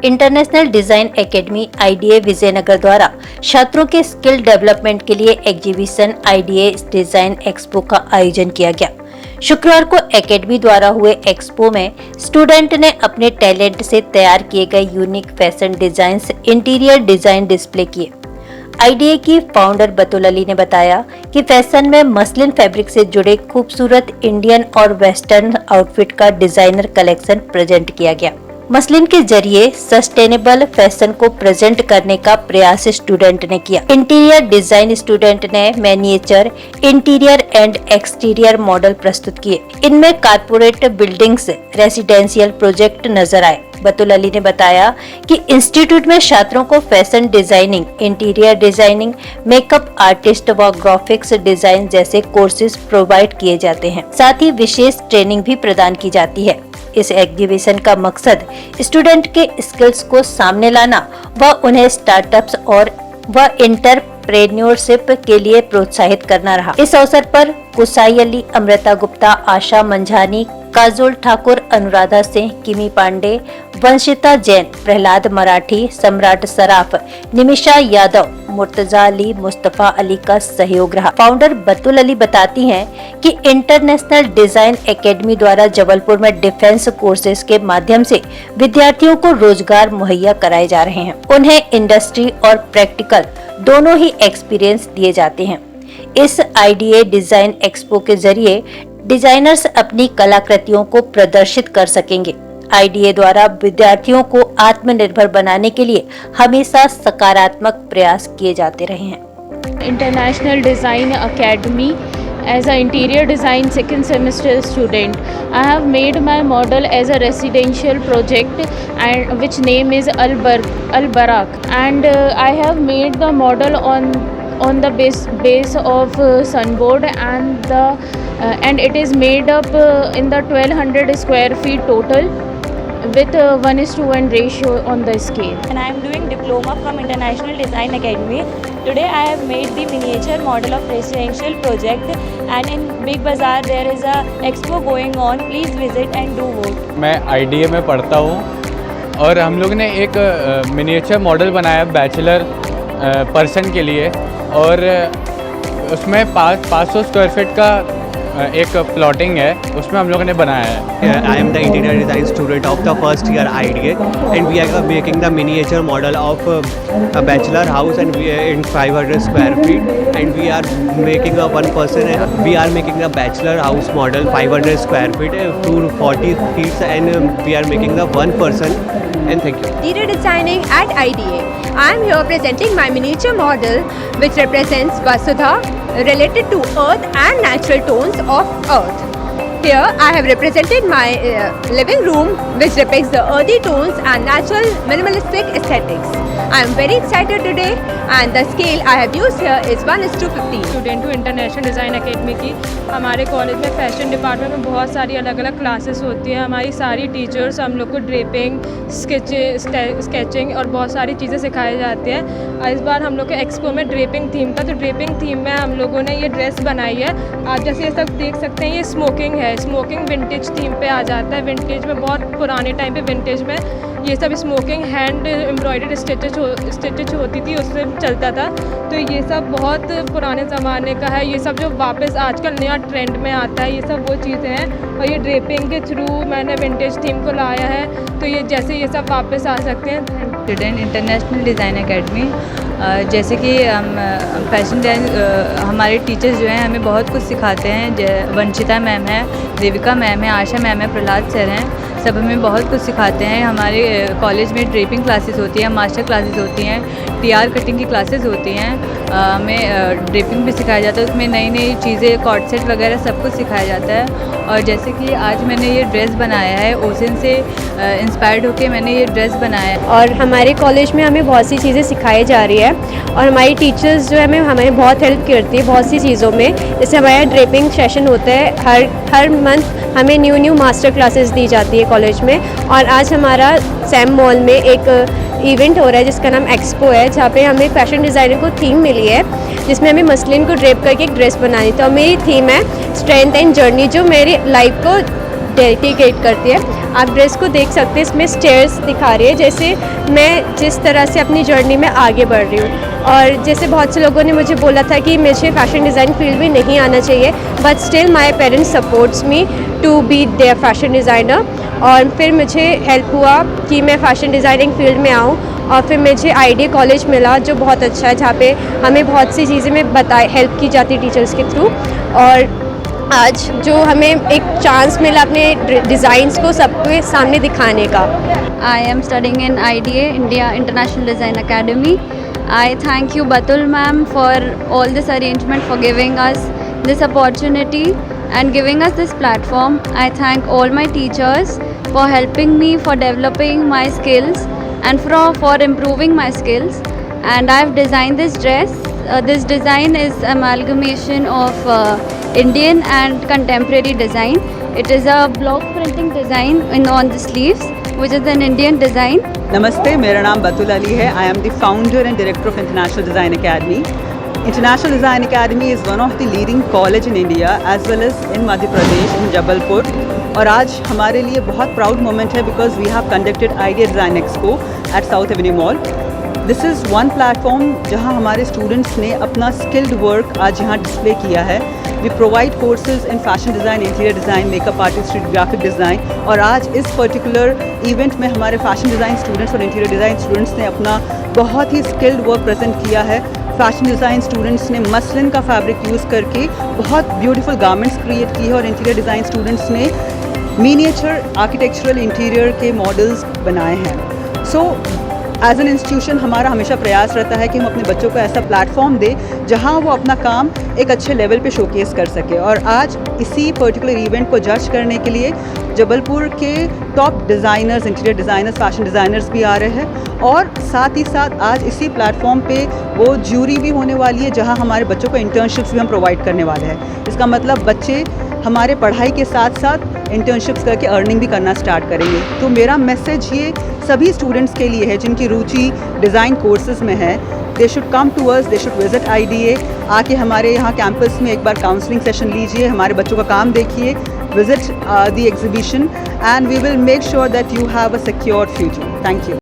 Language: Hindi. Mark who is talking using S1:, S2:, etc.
S1: International design academy IDA Vijayanagar द्वारा छात्रों के स्किल डेवलपमेंट के लिए एग्जीबिशन आईडीए डिजाइन एक्सपो का आयोजन किया गया। शुक्रवार को एकेडमी द्वारा हुए एक्सपो में स्टूडेंट ने अपने टैलेंट से तैयार किए गए unique fashion designs interior design display किए। आईडीए की फाउंडर बतुल अली ने बताया कि फैशन में मसलिन फैब्रिक से जुड़े खूबसूरत इंडियन और वेस्टर्न आउटफिट का डिजाइनर कलेक्शन प्रेजेंट किया गया। मसलिन के जरिए सस्टेनेबल फैशन को प्रेजेंट करने का प्रयास स्टूडेंट ने किया। इंटीरियर डिजाइन स्टूडेंट ने मैनिएचर, इंटीरियर एंड एक्सटीरियर मॉडल प्रस्तुत किए। इनमें कारपोरेट बिल्डिंग्स, रेसिडेंशियल प्रोजेक्ट नजर आए। बतुल अली ने बताया कि इंस्टीट्यूट में छात्रों को fashion designing, interior designing, makeup artist व ग्राफिक्स डिजाइन जैसे कोर्सेज प्रोवाइड किए जाते हैं। साथ ही विशेष ट्रेनिंग भी प्रदान की जाती है। इस एग्जीबिशन का मकसद स्टूडेंट के स्किल्स को सामने लाना व उन्हें स्टार्टअप्स और एंटरप्रेन्योरशिप के लिए प्रोत्साहित करना रहा। इस अवसर पर कुसाई अली, अमृता गुप्ता, आशा मंझानी, काजोल ठाकुर, अनुराधा सिंह, किमी पांडे, वंशिता जैन, प्रहलाद मराठी, सम्राट सराफ, निमिषा यादव, मुर्तजा अली, मुस्तफा अली का सहयोग रहा। फाउंडर बतुल अली बताती हैं कि इंटरनेशनल डिजाइन एकेडमी द्वारा जबलपुर में डिफेंस कोर्सेज के माध्यम से विद्यार्थियों को रोजगार मुहैया कराए जा रहे हैं। उन्हें इंडस्ट्री और प्रैक्टिकल दोनों ही एक्सपीरियंस दिए जाते हैं। इस आईडीए डिजाइन एक्सपो के जरिए डिजाइनर्स अपनी कलाकृतियों को प्रदर्शित कर सकेंगे। आईडीए द्वारा विद्यार्थियों को आत्मनिर्भर बनाने के लिए हमेशा सकारात्मक प्रयास किए जाते रहे हैं।
S2: International design academy as an interior design second semester student, I have made my model as a residential project and which name is Al Barak, and I have made the model on the base of sunboard, and it is made up in the 1200 square feet total with 1:1 ratio on the scale.
S3: And I am doing diploma from International Design Academy. Today I have made the miniature model of residential project, and in Big Bazaar there is a expo going on. Please visit and do vote.
S4: मैं IDA में पढ़ता हूँ और हम लोग ने एक मिनिएचर मॉडल बनाया बैचलर पर्सन के लिए, और उसमें 500 स्क्वायर फीट का एक प्लॉटिंग है, उसमें हम लोगों ने बनाया है।
S5: I am the interior design student of the first year IDA, and we are making the miniature model of a bachelor house, and we are in 500 square feet, and we are making a one person. We are making a bachelor house model 500 square feet to 40 feet, and we are making the one person. And thank you.
S6: Interior designing at IDA. I am here presenting my miniature model, which represents Vasudha, related to earth and natural tones of earth. Here I have represented my living room, which depicts the earthy tones and natural minimalistic aesthetics. I am very excited today, and the scale I have used here is 1:15.
S2: Student हूँ इंटरनेशनल डिज़ाइन एकेडमी की। हमारे कॉलेज में फैशन डिपार्टमेंट में बहुत सारी अलग अलग क्लासेस होती हैं। हमारी सारी टीचर्स हम लोग को ड्रेपिंग, स्केचिंग और बहुत सारी चीज़ें सिखाई जाती हैं। इस बार हम लोग के एक्सपो में ड्रेपिंग थीम था, तो ड्रेपिंग थीम में हम लोगों ने ये ड्रेस बनाई है। आप जैसे ये सब देख सकते हैं, ये स्मोकिंग है। स्मोकिंग विंटेज थीम पे आ जाता है। विंटेज में बहुत पुराने टाइम पे विंटेज में ये सब स्मोकिंग हैंड एम्ब्रॉयडर्ड स्टिचेज होती थी, उससे चलता था। तो ये सब बहुत पुराने ज़माने का है। ये सब जो वापस आजकल नया ट्रेंड में आता है, ये सब वो चीज़ें हैं। और ये ड्रेपिंग के थ्रू मैंने विंटेज थीम को लाया है, तो ये जैसे ये सब वापस आ सकते हैं।
S7: स्टूडेंट इंटरनेशनल डिज़ाइन एकेडमी, जैसे कि फैशन डिज़ाइन हमारे टीचर्स जो हैं हमें बहुत कुछ सिखाते हैं। वंशिता मैम है, देविका मैम है, आशा मैम है, प्रहलाद सर हैं, सब हमें बहुत कुछ सिखाते हैं। हमारे कॉलेज में ड्रेपिंग क्लासेस होती हैं, मास्टर क्लासेस होती हैं, टीआर कटिंग की क्लासेस होती हैं। हमें ड्रेपिंग भी सिखाया जाता है, उसमें नई नई चीज़ें, कॉर्ड सेट वगैरह सब कुछ सिखाया जाता है। और जैसे कि आज मैंने ये ड्रेस बनाया है, ओशन से इंस्पायर्ड होकर मैंने ये ड्रेस बनाया है।
S6: और हमारे कॉलेज में हमें बहुत सी चीज़ें सिखाई जा रही है, और हमारी टीचर्स जो है हमें बहुत हेल्प करती है बहुत सी चीज़ों में। जैसे हमारा ड्रेपिंग सेशन होता है, हर मंथ हमें न्यू मास्टर क्लासेस दी जाती है कॉलेज में। और आज हमारा सैम मॉल में एक इवेंट हो रहा है जिसका नाम एक्सपो है, जहाँ पे हमें फैशन डिज़ाइनर को थीम मिली है, जिसमें हमें मसलिन को ड्रेप करके एक ड्रेस बनानी। तो मेरी थीम है स्ट्रेंथ एंड जर्नी, जो मेरी लाइफ को डेडिकेट करती है। आप ड्रेस को देख सकते हैं, इसमें स्टेयर्स दिखा रही है, जैसे मैं जिस तरह से अपनी जर्नी में आगे बढ़ रही हूँ। और जैसे बहुत से लोगों ने मुझे बोला था कि मुझे फैशन डिज़ाइन फील्ड में नहीं आना चाहिए, but still my parents supports me to be there fashion designer. और फिर मुझे हेल्प हुआ कि मैं फ़ैशन डिज़ाइनिंग फील्ड में आऊँ, और फिर मुझे आईडिया कॉलेज मिला जो बहुत अच्छा है, जहाँ पे हमें बहुत सी चीज़ें में हेल्प की जाती है टीचर्स के थ्रू। और आज जो हमें एक चांस मिला अपने डिज़ाइंस को सबके सामने दिखाने का।
S8: I am studying in IDA, India International Design Academy. I thank you, Batul ma'am, for all this arrangement, for giving us this opportunity and giving us this platform. I thank all my teachers for helping me, for developing my skills and for improving my skills. And I have designed this dress. This design is amalgamation of Indian and contemporary design. It is a block printing design on the sleeves, which is an Indian design.
S9: नमस्ते, मेरा नाम बतुल अली है। I am the founder and director of international design academy. International design academy is one of the leading college in India as well as in Madhya Pradesh, in Jabalpur. और आज हमारे लिए बहुत प्राउड मोमेंट है because we have conducted idea design expo at south avenue mall. This is one platform जहाँ हमारे स्टूडेंट्स ने अपना स्किल्ड वर्क आज यहाँ डिस्प्ले किया है। We provide courses in fashion design, interior design, makeup artistry, graphic design. और आज इस पर्टिकुलर इवेंट में हमारे फैशन डिज़ाइन स्टूडेंट्स और इंटीरियर डिज़ाइन स्टूडेंट्स ने अपना बहुत ही स्किल्ड वर्क प्रेजेंट किया है। फैशन डिज़ाइन स्टूडेंट्स ने मसलिन का फैब्रिक यूज़ करके बहुत ब्यूटीफुल गारमेंट्स क्रिएट किए हैं, और इंटीरियर डिज़ाइन स्टूडेंट्स ने मिनिएचर आर्किटेक्चरल इंटीरियर के मॉडल्स बनाए हैं। सो एज एन इंस्टीट्यूशन हमारा हमेशा प्रयास रहता है कि हम अपने बच्चों को ऐसा प्लेटफॉर्म दें जहां वो अपना काम एक अच्छे लेवल पे शोकेस कर सके। और आज इसी पर्टिकुलर इवेंट को जज करने के लिए जबलपुर के top designers, interior designers, fashion designers भी आ रहे हैं। और साथ ही साथ आज इसी प्लेटफॉर्म पे वो ज्यूरी भी होने वाली है जहां हमारे बच्चों को इंटर्नशिप्स भी हम प्रोवाइड करने वाले हैं। इसका मतलब बच्चे हमारे पढ़ाई के साथ साथ इंटर्नशिप्स करके अर्निंग भी करना स्टार्ट करेंगे। तो मेरा मैसेज ये सभी स्टूडेंट्स के लिए है जिनकी रुचि डिज़ाइन कोर्सेज़ में है, they should come to us, they should visit IDA। आके हमारे यहाँ कैंपस में एक बार काउंसलिंग सेशन लीजिए, हमारे बच्चों का काम देखिए, visit the exhibition, and we will make sure that you have a secure future. Thank you.